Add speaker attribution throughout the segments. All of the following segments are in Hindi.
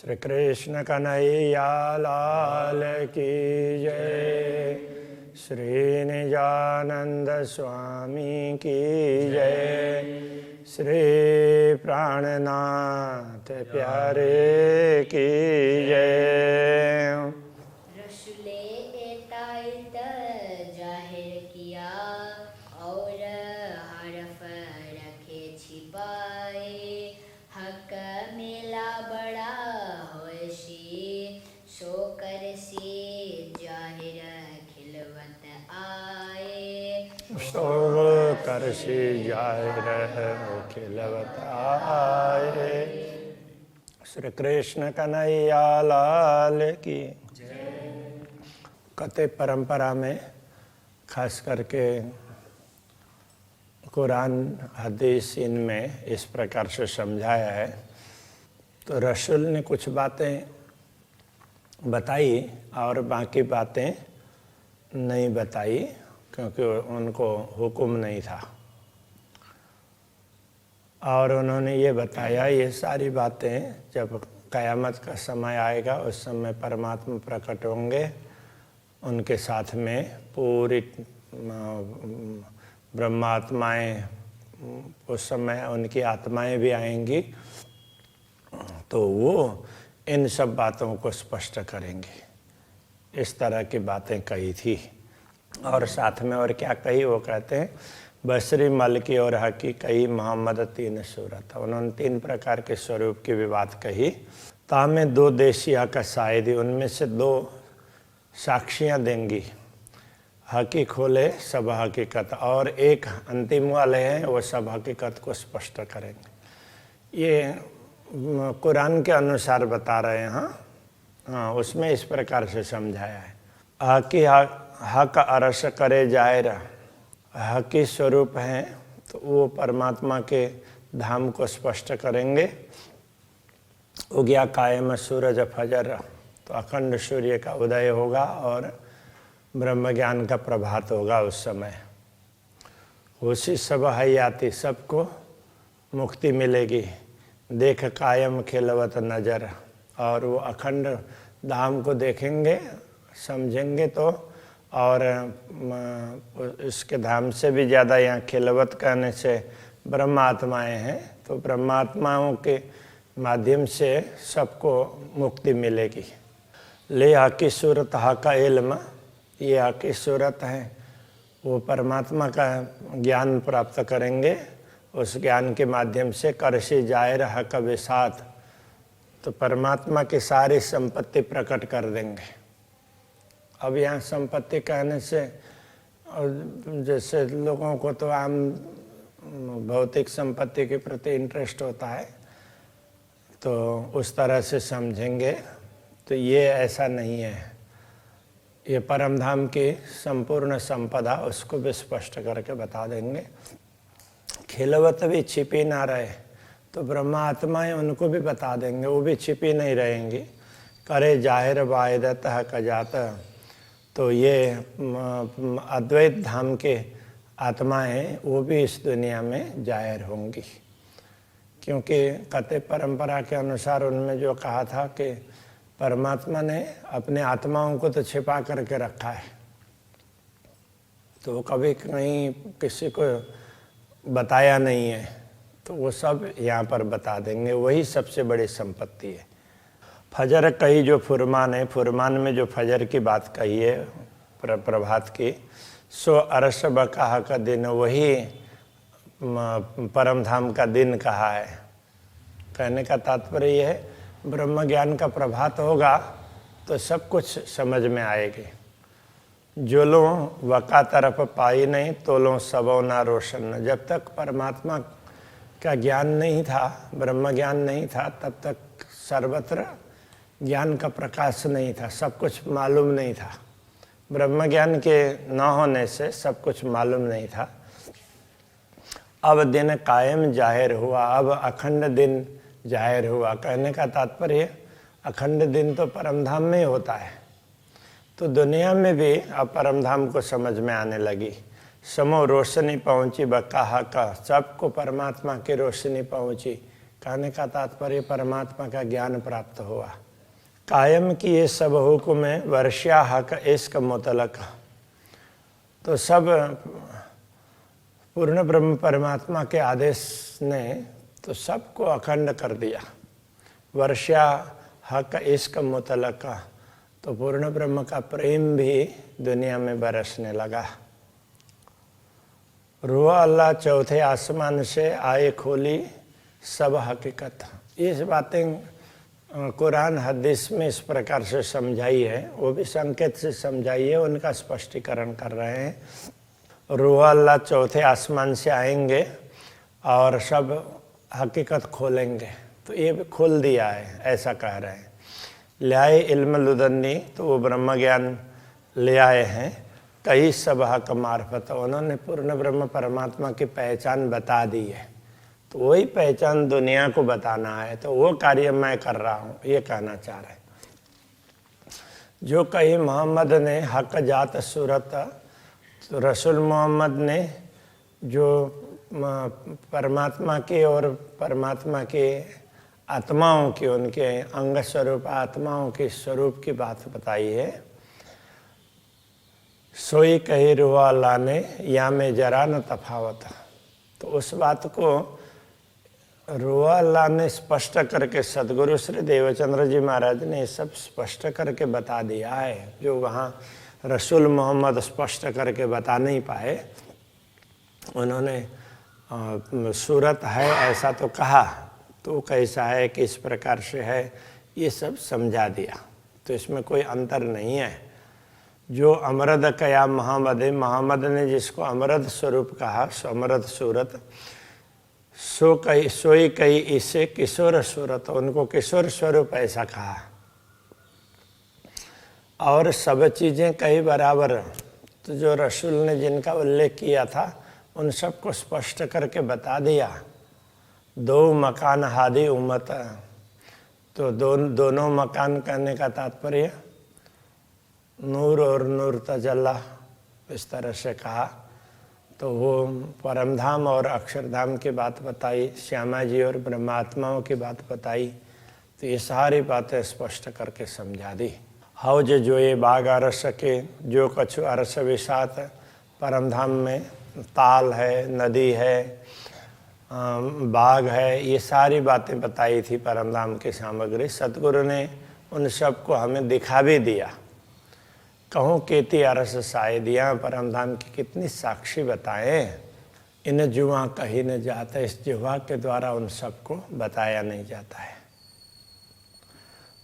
Speaker 1: श्री कृष्ण कन्हैया लाल की जय। श्री निजानंद स्वामी की जय। श्री प्राणनाथ प्यारे की जय।
Speaker 2: रसूले एतायत जाहिर किया और हरफ रखे छिपाए। हक मेला बड़ा होशी शोकर से जाहिर खिलवत आए।
Speaker 1: शोकर से जाहिर खिलवत आए। श्री कृष्ण कन्हैया लाल की कते परंपरा में खास करके कुरान हदीस इनमें इस प्रकार से समझाया है। तो रसूल ने कुछ बातें बताई और बाकी बातें नहीं बताई क्योंकि उनको हुक्म नहीं था। और उन्होंने ये बताया ये सारी बातें जब क़यामत का समय आएगा उस समय परमात्मा प्रकट होंगे, उनके साथ में पूरी ब्रह्मात्माएं, उस समय उनकी आत्माएं भी आएंगी तो वो इन सब बातों को स्पष्ट करेंगे। इस तरह की बातें कही थी। और साथ में और क्या कही, वो कहते हैं बसरी मलकी और हकी कही मोहम्मद तीन सूरत। उन्होंने तीन प्रकार के स्वरूप की भी बात कही। तामें दो देशिया का शायदी, उनमें से दो साक्षियां देंगी। हकी खोले सब हकीकत, और एक अंतिम वाले हैं वो सब हकीकत को स्पष्ट करेंगे। ये कुरान के अनुसार बता रहे हैं। हाँ, उसमें इस प्रकार से समझाया है। हकी हक अरश करे जाहिर, हकी स्वरूप हैं तो वो परमात्मा के धाम को स्पष्ट करेंगे। उगया कायम सूरज फजर, तो अखंड सूर्य का उदय होगा और ब्रह्म ज्ञान का प्रभात होगा। उस समय होशी सब हयाती, सबको मुक्ति मिलेगी। देख कायम खिलवत नजर, और वो अखंड धाम को देखेंगे समझेंगे तो, और इसके धाम से भी ज़्यादा यहाँ खिलवत कहने से ब्रह्मात्माएं हैं, तो ब्रह्मात्माओं के माध्यम से सबको मुक्ति मिलेगी। ले हकी सूरत हका इल्म, ये हकी सूरत है, वो परमात्मा का ज्ञान प्राप्त करेंगे। उस ज्ञान के माध्यम से करशी जाहिर हक विसात, तो परमात्मा की सारी संपत्ति प्रकट कर देंगे। अब यहाँ संपत्ति कहने से, और जैसे लोगों को तो आम भौतिक संपत्ति के प्रति इंटरेस्ट होता है तो उस तरह से समझेंगे, तो ये ऐसा नहीं है। ये परमधाम की संपूर्ण संपदा उसको भी स्पष्ट करके बता देंगे। खिलवत भी छिपी ना रहे, तो ब्रह्मा आत्माएं उनको भी बता देंगे, वो भी छिपी नहीं रहेंगी। करे जाहिर वायदत हक जात, तो ये अद्वैत धाम के आत्माएं वो भी इस दुनिया में जाहिर होंगी। क्योंकि कते परंपरा के अनुसार उनमें जो कहा था कि परमात्मा ने अपने आत्माओं को तो छिपा करके रखा है, तो वो कभी कहीं किसी को बताया नहीं है, तो वो सब यहाँ पर बता देंगे। वही सबसे बड़ी संपत्ति है। फजर कही जो फुरमान है, फुरमान में जो फजर की बात कही है प्रभात की, सो अरश बकाह का दिन, वही परमधाम का दिन कहा है। कहने का तात्पर्य यह है ब्रह्म ज्ञान का प्रभात होगा तो सब कुछ समझ में आएगी। जो लो वका तरफ पाई नहीं तो लो सबो ना रोशन। जब तक परमात्मा का ज्ञान नहीं था, ब्रह्म ज्ञान नहीं था, तब तक सर्वत्र ज्ञान का प्रकाश नहीं था, सब कुछ मालूम नहीं था। ब्रह्म ज्ञान के न होने से सब कुछ मालूम नहीं था। अब दिन कायम जाहिर हुआ, अब अखंड दिन जाहिर हुआ। कहने का तात्पर्य अखंड दिन तो परमधाम में होता है, तो दुनिया में भी अब परमधाम को समझ में आने लगी। समो रोशनी पहुंची बकाहा का, सबको परमात्मा की रोशनी पहुंची। कहने का तात्पर्य परमात्मा का ज्ञान प्राप्त हुआ। कायम की ये सब हुक्म है वर्ष्या हक इश्क मुतलक। तो सब पूर्ण ब्रह्म परमात्मा के आदेश ने तो सबको अखंड कर दिया। वर्ष्या हक इश्क मुतलक, तो पूर्ण ब्रह्म का प्रेम भी दुनिया में बरसने लगा। रुआ अल्लाह चौथे आसमान से आए खोली सब हकीकत। ये बातें कुरान हदीस में इस प्रकार से समझाई है, वो भी संकेत से समझाई है, उनका स्पष्टीकरण कर रहे हैं। रुआ अल्लाह चौथे आसमान से आएंगे और सब हकीकत खोलेंगे, तो ये भी खोल दिया है ऐसा कह रहे हैं। ले आए इल्म लुदन्नी, तो वो ब्रह्म ज्ञान ले आए हैं कई सब हक मार्फत। उन्होंने पूर्ण ब्रह्म परमात्मा की पहचान बता दी है, तो वही पहचान दुनिया को बताना है, तो वो कार्य मैं कर रहा हूँ, ये कहना चाह रहे हैं। जो कहीं मोहम्मद ने हक जात सूरत, तो रसूल मोहम्मद ने जो परमात्मा की और परमात्मा के आत्माओं की, उनके अंग स्वरूप आत्माओं के स्वरूप की बात बताई है। सोई कही रुआ अल्लाह ने या में जरा न तफावत, तो उस बात को रुआ अल्लाह ने स्पष्ट करके सदगुरु श्री देवचंद्र जी महाराज ने सब स्पष्ट करके बता दिया है, जो वहाँ रसूल मोहम्मद स्पष्ट करके बता नहीं पाए। उन्होंने सूरत है ऐसा तो कहा, तो कैसा है किस प्रकार से है ये सब समझा दिया, तो इसमें कोई अंतर नहीं है। जो अमरद कया मोहम्मद, मोहम्मद ने जिसको अमरद स्वरूप कहा, सो अमरद सूरत, सोई कई इसे किशोर सूरत, उनको किशोर स्वरूप ऐसा कहा। और सब चीज़ें कई बराबर, तो जो रसूल ने जिनका उल्लेख किया था उन सबको स्पष्ट करके बता दिया। दो मकान हादी उम्मत, तो दोनों मकान कहने का तात्पर्य नूर और नूर तजल्ला, इस तरह से कहा। तो वो परमधाम और अक्षरधाम की बात बताई, श्यामा जी और ब्रह्मात्माओं की बात बताई, तो ये सारी बातें स्पष्ट करके समझा दी। हौज जो ये बाग अरस के, जो कछु अरस विषात, परमधाम में ताल है, नदी है, बाग है, ये सारी बातें बताई थी परमधाम की सामग्री। सतगुरु ने उन सबको हमें दिखा भी दिया। कहूँ केती अरस साए दिया, परमधाम की कितनी साक्षी बताएं। इन जुआ कहीं न जाता, इस जुआ के द्वारा उन सबको बताया नहीं जाता है।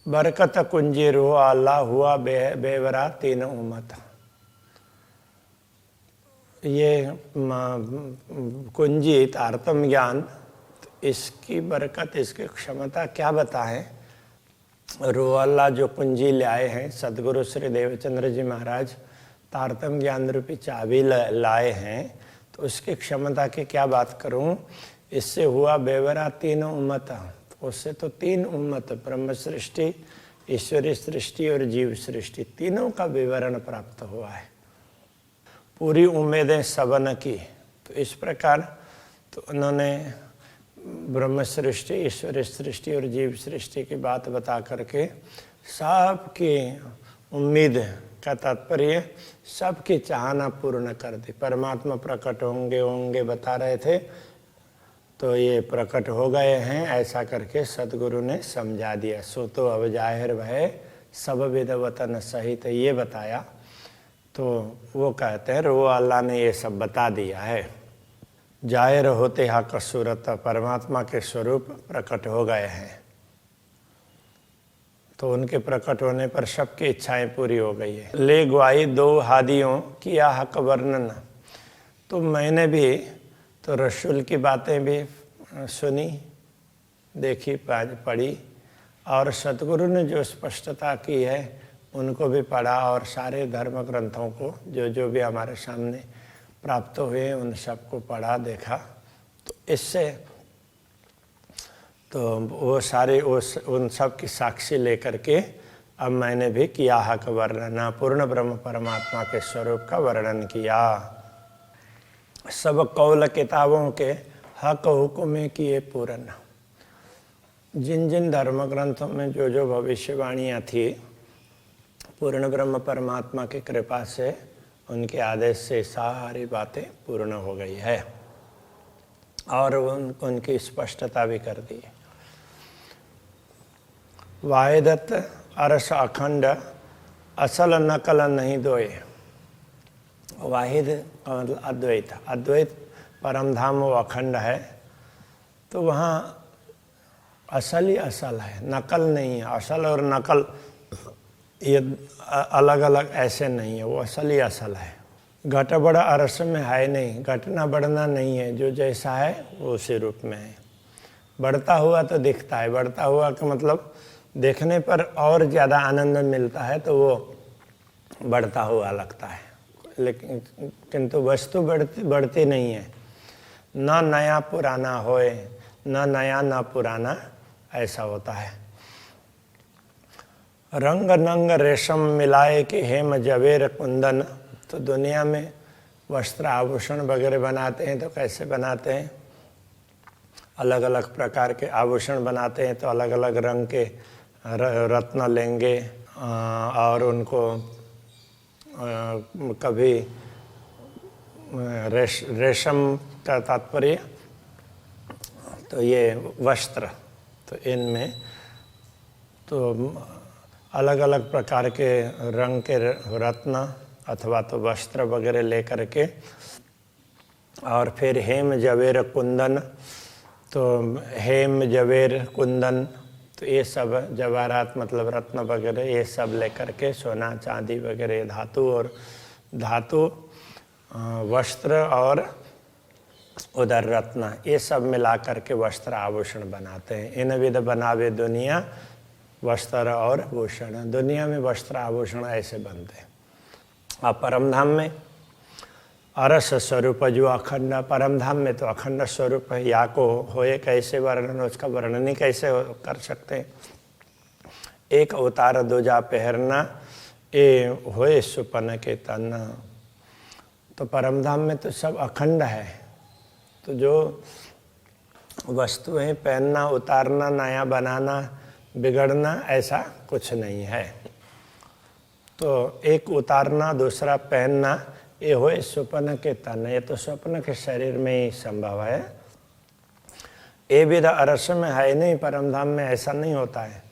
Speaker 1: बरकत कुंजी रो अल्लाह हुआ बेवरा तीन उम्मत, ये कुंजी तारतम ज्ञान, इसकी बरकत, इसकी क्षमता क्या बताएं। रो अल्लाह जो कुंजी ले आए हैं सदगुरु श्री देवचंद्र जी महाराज, तारतम ज्ञान रूपी चाबी लाए हैं, तो उसकी क्षमता की क्या बात करूं। इससे हुआ बेवरा तीन उम्मत, उससे तो तीन उम्मत, ब्रह्म सृष्टि, ईश्वरी सृष्टि और जीव सृष्टि, तीनों का विवरण प्राप्त हुआ है। पूरी उम्मीदें सबन की, तो इस प्रकार तो उन्होंने ब्रह्म सृष्टि, ईश्वरी सृष्टि और जीव सृष्टि की बात बता करके सबकी उम्मीद का तात्पर्य सबकी चाहना पूर्ण कर दी। परमात्मा प्रकट होंगे बता रहे थे, तो ये प्रकट हो गए हैं ऐसा करके सदगुरु ने समझा दिया। सो तो अब जाहिर भय सब विद वतन सहित, ये बताया। तो वो कहते हैं वो अल्लाह ने ये सब बता दिया है। जाहिर होते हा कसूरत, परमात्मा के स्वरूप प्रकट हो गए हैं, तो उनके प्रकट होने पर सबकी इच्छाएं पूरी हो गई है। ले ग्वाही दो हादियों किया हक वर्णन, तो मैंने भी तो रसूल की बातें भी सुनी, देखी, पढ़ी, और सतगुरु ने जो स्पष्टता की है उनको भी पढ़ा, और सारे धर्म ग्रंथों को जो भी हमारे सामने प्राप्त हुए उन सबको पढ़ा, देखा। तो इससे तो वो सारे उन सब की साक्षी लेकर के अब मैंने भी किया हक वर्णन, पूर्ण ब्रह्म परमात्मा के स्वरूप का वर्णन किया। सब कौल किताबों के हक हुक्म किए पूर्ण, जिन जिन धर्म ग्रंथों में जो जो भविष्यवाणियाँ थी, पूर्ण ब्रह्म परमात्मा की कृपा से, उनके आदेश से सारी बातें पूर्ण हो गई है और उनकी स्पष्टता भी कर दी। वाहिदत अरस अखंड, असल नकल नहीं दोए। वाहिद का मतलब अद्वैत, अद्वैत परम धाम वो अखंड है, तो वहाँ असल ही असल है, नकल नहीं है। असल और नकल ये अलग अलग ऐसे नहीं है, वो असल ही असल है। घट बड़ा अरस में है नहीं, घटना बढ़ना नहीं है, जो जैसा है वो उसी रूप में है। बढ़ता हुआ तो दिखता है, बढ़ता हुआ का मतलब देखने पर और ज़्यादा आनंद मिलता है, तो वो बढ़ता हुआ लगता है, लेकिन किंतु वस्तु बढ़ती नहीं है। न नया पुराना होए, न नया न पुराना, ऐसा होता है। रंग नंग रेशम मिलाए कि हेम जवेर कुंदन, तो दुनिया में वस्त्र आभूषण वगैरह बनाते हैं तो कैसे बनाते हैं? अलग अलग प्रकार के आभूषण बनाते हैं, तो अलग अलग रंग के रत्न लेंगे और उनको कभी रेशम का तात्पर्य तो ये वस्त्र, तो इनमें तो अलग अलग प्रकार के रंग के रत्न अथवा तो वस्त्र वगैरह लेकर के, और फिर हेम जवेर कुंदन, तो हेम जवेर कुंदन, तो ये सब जवाहरात मतलब रत्न वगैरह ये सब लेकर के, सोना चांदी वगैरह धातु और धातु वस्त्र और उधर रत्न, ये सब मिला करके वस्त्र आभूषण बनाते हैं। इन विध बनावे दुनिया वस्त्र और भूषण, दुनिया में वस्त्र आभूषण ऐसे बनते हैं। अब परमधाम में अरस स्वरूप जो अखंड, परमधाम में तो अखंड स्वरूप है, या को होए कैसे वर्णन, उसका वर्णन ही कैसे कर सकते हैं। एक अवतार दूजा पहरना, ये होए सुपन के तन, तो परमधाम में तो सब अखंड है, तो जो वस्तुएं पहनना उतारना नया बनाना बिगड़ना ऐसा कुछ नहीं है। तो एक उतारना दूसरा पहनना, ये होए स्वप्न के तन, ये तो स्वप्न के शरीर में ही संभव है। ये विधा अरस में है नहीं, परमधाम में ऐसा नहीं होता है।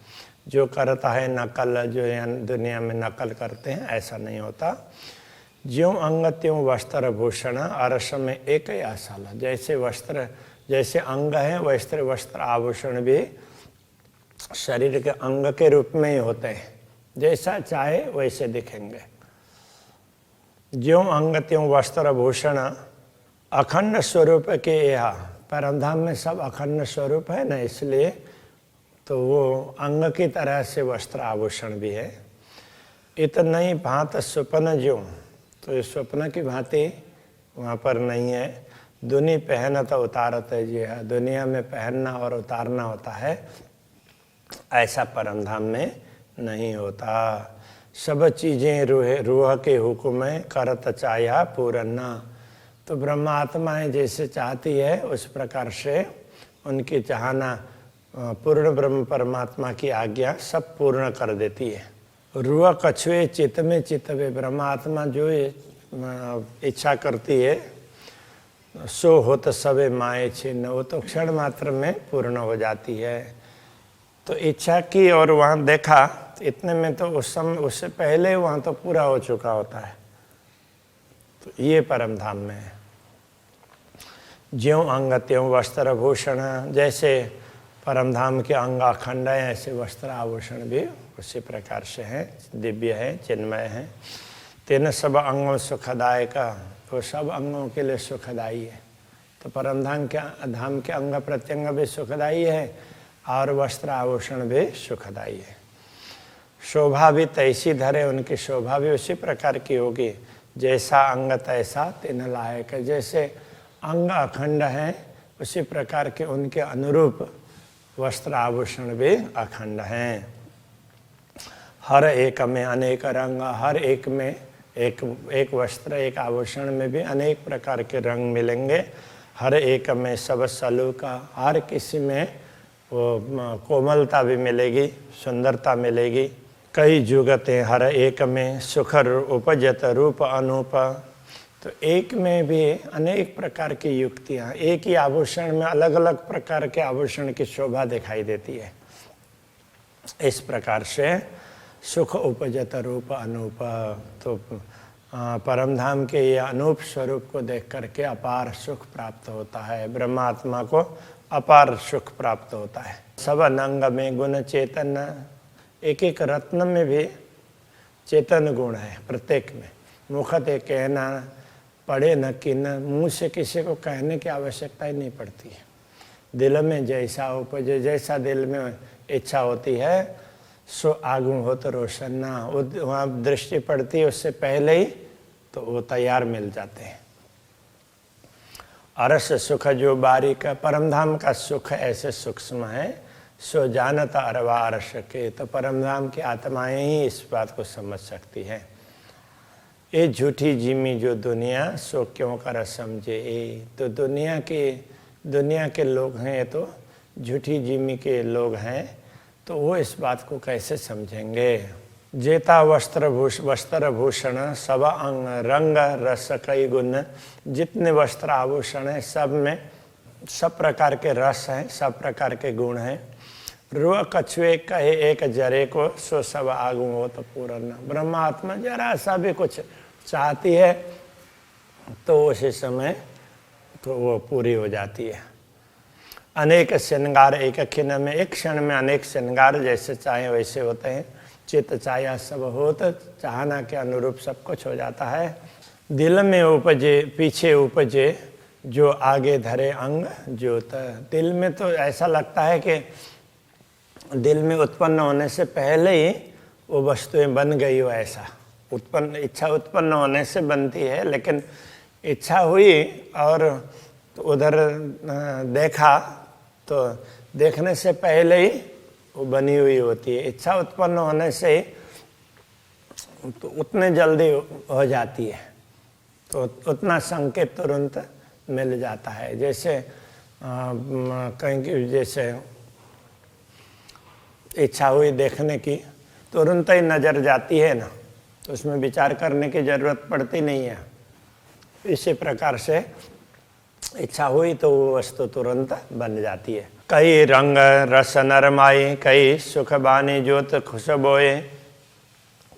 Speaker 1: जो करता है नकल, जो दुनिया में नकल करते हैं, ऐसा नहीं होता। ज्यों अंग त्यों वस्त्र भूषण, अरस में एक ही आशाला, जैसे वस्त्र जैसे अंग है वैसे वस्त्र आभूषण भी शरीर के अंग के रूप में ही होते हैं, जैसा चाहे वैसे दिखेंगे। ज्यों अंग त्यों वस्त्र भूषण, अखंड स्वरूप के यह, परमधाम में सब अखंड स्वरूप है ना, इसलिए तो वो अंग की तरह से वस्त्र आभूषण भी है। इतना ही भांत स्वप्न ज्यों, तो इस स्वप्न की भांति वहाँ पर नहीं है। दुनी पहनत उतारत है, जी है, दुनिया में पहनना और उतारना होता है, ऐसा परमधाम में नहीं होता। सब चीज़ें रूह के हुक्म करत चाया पूरन्ना, तो ब्रह्मात्माएं जैसे चाहती है उस प्रकार से उनकी चाहना पूर्ण ब्रह्म परमात्मा की आज्ञा सब पूर्ण कर देती है। रूह कछुए चित्त में चित्तवे, ब्रह्मात्मा जो इच्छा करती है सो होत सबे माए छिन्न, वो तो क्षण मात्र में पूर्ण हो जाती है। तो इच्छा की और वहाँ देखा, इतने में तो उस समय उससे पहले वहाँ तो पूरा हो चुका होता है। तो ये परमधाम में है। ज्यों अंग त्यों वस्त्र भूषण, जैसे परमधाम के अंग अखंड है ऐसे वस्त्र आभूषण भी उसी प्रकार से हैं, दिव्य है, चिन्मय है। तेन सब अंगों सुखदायक, तो सब अंगों के लिए सुखदायी है। तो परमधाम के अंग प्रत्यंग भी सुखदायी है और वस्त्र आभूषण भी सुखदायी है। शोभा भी तैसी धरे, उनकी शोभा भी उसी प्रकार की होगी, जैसा अंग तैसा तेन लायक, जैसे अंग अखंड हैं उसी प्रकार के उनके अनुरूप वस्त्र आभूषण भी अखंड हैं। हर एक में अनेक रंग, हर एक में एक वस्त्र एक आभूषण में भी अनेक प्रकार के रंग मिलेंगे। हर एक में सब सलूका, हर किसी में वो कोमलता भी मिलेगी, सुंदरता मिलेगी। कई जुगते हर एक में सुख उपजत रूप अनूप। तो एक में भी अनेक प्रकार की युक्तियाँ, एक ही आभूषण में अलग अलग प्रकार के आभूषण की शोभा दिखाई देती है। इस प्रकार से सुख उपजत रूप अनूप। तो परमधाम के ये अनूप स्वरूप को देख करके अपार सुख प्राप्त होता है, ब्रह्मात्मा को अपार सुख प्राप्त होता है। सब अनंग में गुण चेतन, एक एक रत्न में भी चेतन गुण है, प्रत्येक में। मुखते कहना पढ़े न किन, मुँह से किसी को कहने की आवश्यकता ही नहीं पड़ती है। दिल में जैसा उपजे, जैसा दिल में इच्छा होती है सो आगू हो तो रोशन ना, वहाँ दृष्टि पड़ती है उससे पहले ही तो वो तैयार मिल जाते हैं। अरस सुख जो बारीक, परमधाम का सुख ऐसे सूक्ष्म है, सो जानता अरवा अरस के। तो परमधाम की आत्माएं ही इस बात को समझ सकती हैं। ये झूठी जिमी जो दुनिया, सो क्यों कर समझे ए। तो दुनिया के लोग हैं, ये तो झूठी जिमी के लोग हैं, तो वो इस बात को कैसे समझेंगे। जेता वस्त्र भूषण सब अंग रंग रस कई गुण। जितने वस्त्र आभूषण हैं सब में सब प्रकार के रस हैं, सब प्रकार के गुण हैं। रुआ कछुए कहे एक जरे को, सो सब आगू हो तो पूर्ण। ब्रह्मात्मा जरा सा भी कुछ चाहती है तो उसी समय तो वो पूरी हो जाती है। अनेक श्रृंगार एक खिन में, एक क्षण में अनेक श्रृंगार जैसे चाहे वैसे होते हैं। चित चाया सब होत, चाहना के अनुरूप सब कुछ हो जाता है। दिल में उपजे पीछे उपजे, जो आगे धरे अंग ज्योत। दिल में तो ऐसा लगता है कि दिल में उत्पन्न होने से पहले ही वो वस्तुएं बन गई हो, ऐसा इच्छा उत्पन्न होने से बनती है। लेकिन इच्छा हुई और उधर देखा तो देखने से पहले ही वो बनी हुई होती है। इच्छा उत्पन्न होने से तो उतने जल्दी हो जाती है, तो उतना संकेत तुरंत मिल जाता है। जैसे कहीं जैसे इच्छा हुई देखने की, तुरंत ही नज़र जाती है ना, तो उसमें विचार करने की ज़रूरत पड़ती नहीं है। इसी प्रकार से इच्छा हुई तो वो वस्तु तुरंत बन जाती है। कई रंग रस नरमाई, कई सुख बानी ज्योत खुशबोए।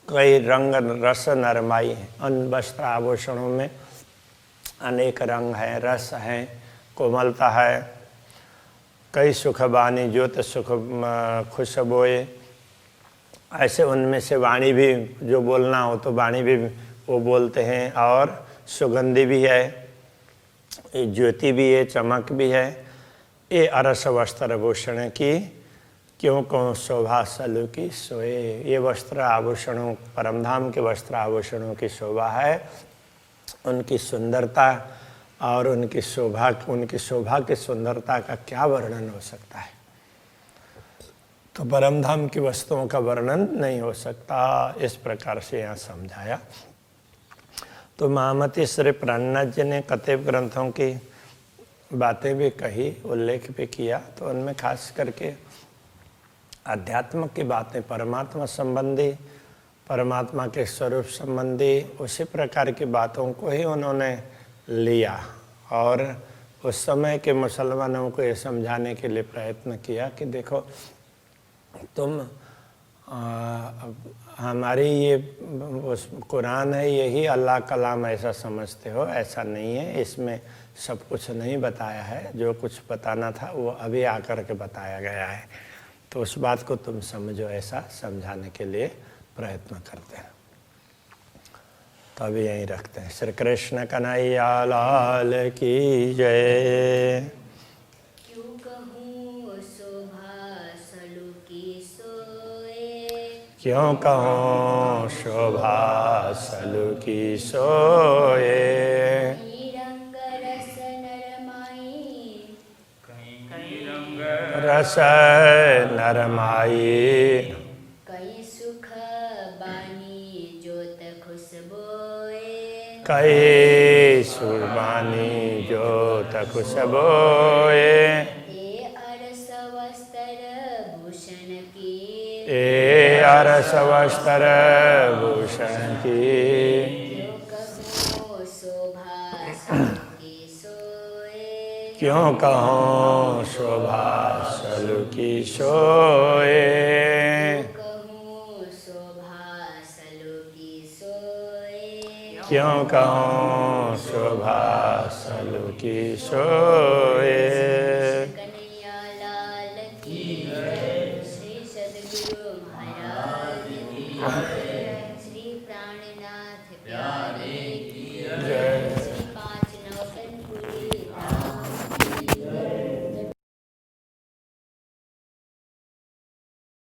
Speaker 1: कई रंग रस नरमाई, उन वस्त्र आभूषणों में अनेक रंग हैं, रस हैं, कोमलता है। कई सुख बानी ज्योत सुख खुशबोए, ऐसे उनमें से वाणी भी जो बोलना हो तो वाणी भी वो बोलते हैं, और सुगंधि भी है, ज्योति भी है, चमक भी है। ये अरस वस्त्र भूषण की क्यों कौन शोभा सलू की सोए। ये वस्त्र आभूषणों, परमधाम के वस्त्र आभूषणों की शोभा है, उनकी सुंदरता और उनकी शोभा की सुंदरता का क्या वर्णन हो सकता है। तो परमधाम की वस्तुओं का वर्णन नहीं हो सकता। इस प्रकार से यहाँ समझाया। तो महामती श्री प्राणनाथ जी ने कतिपय ग्रंथों की बातें भी कही, उल्लेख भी किया। तो उनमें खास करके अध्यात्म की बातें, परमात्मा संबंधी, परमात्मा के स्वरूप संबंधी उसी प्रकार की बातों को ही उन्होंने लिया, और उस समय के मुसलमानों को ये समझाने के लिए प्रयत्न किया कि देखो तुम हमारी ये कुरान है, यही अल्लाह कलाम ऐसा समझते हो, ऐसा नहीं है। इसमें सब कुछ नहीं बताया है, जो कुछ बताना था वो अभी आकर के बताया गया है। तो उस बात को तुम समझो, ऐसा समझाने के लिए प्रयत्न करते हैं। तो अभी यहीं रखते हैं। श्री कृष्ण कन्हैया लाल की जय। क्यों कहूँ शोभा सलू की सोए। रस नरमाई,
Speaker 2: कई सुख बानी ज्योत खुशबोए।
Speaker 1: कई सुरबानी ज्योत खुशबोए।
Speaker 2: ए अरस वस्त्र
Speaker 1: रस वस्त्र भूषण की,
Speaker 2: क्यों कहूँ शोभा सलुकी सोए,
Speaker 1: क्यों कहूँ शोभा सलुकी सोए,
Speaker 2: कहूँ शोभा सलुकी सोए,
Speaker 1: क्यों कहूँ शोभा सलुकी सोए।